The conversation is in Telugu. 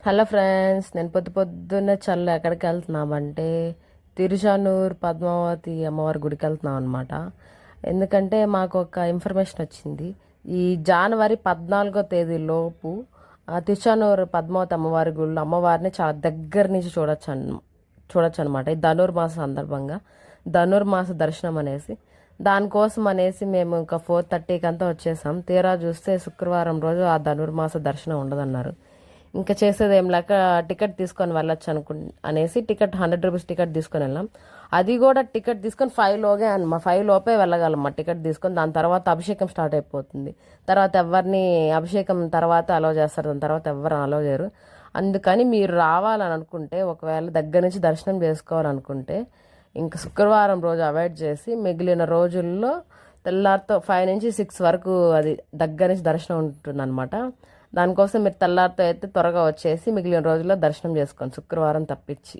హలో ఫ్రెండ్స్, నేను పొద్దున్నే చల్ల ఎక్కడికి వెళ్తున్నామంటే తిరుచానూరు పద్మావతి అమ్మవారి గుడికి వెళ్తున్నాం అనమాట. ఎందుకంటే మాకు ఒక ఇన్ఫర్మేషన్ వచ్చింది. ఈ జనవరి 14వ తేదీలోపు తిరుచానూరు పద్మావతి అమ్మవారి గుళ్ళు అమ్మవారిని చాలా దగ్గర నుంచి చూడొచ్చు అనమాట. ఈ ధనుర్మాస సందర్భంగా ధనుర్మాస దర్శనం అనేసి దానికోసం అనేసి మేము ఇంకా 4:30కి అంతా వచ్చేసాం. తీరా చూస్తే శుక్రవారం రోజు ఆ ధనుర్మాస దర్శనం ఉండదన్నారు. ఇంకా చేసేది ఏం లేక టికెట్ తీసుకొని వెళ్ళొచ్చు అనేసి టికెట్ 100 రూపీస్ టికెట్ తీసుకొని వెళ్ళాం. అది కూడా టికెట్ తీసుకొని 5 లోగే 5 లోపే వెళ్ళగలమ్మా టికెట్ తీసుకొని. దాని తర్వాత అభిషేకం స్టార్ట్ అయిపోతుంది. తర్వాత ఎవరిని అభిషేకం తర్వాత అలౌ చేస్తారు, దాని తర్వాత ఎవరు అలౌ చేయరు. అందుకని మీరు రావాలని అనుకుంటే, ఒకవేళ దగ్గర నుంచి దర్శనం చేసుకోవాలనుకుంటే ఇంకా శుక్రవారం రోజు అవాయిడ్ చేసి మిగిలిన రోజుల్లో తెల్లారితో 5 నుంచి 6 వరకు అది దగ్గర నుంచి దర్శనం ఉంటుందన్నమాట. దానికోసం మీరు తెల్లారితో అయితే త్వరగా వచ్చేసి మిగిలిన రోజుల్లో దర్శనం చేసుకోండి, శుక్రవారం తప్పించి.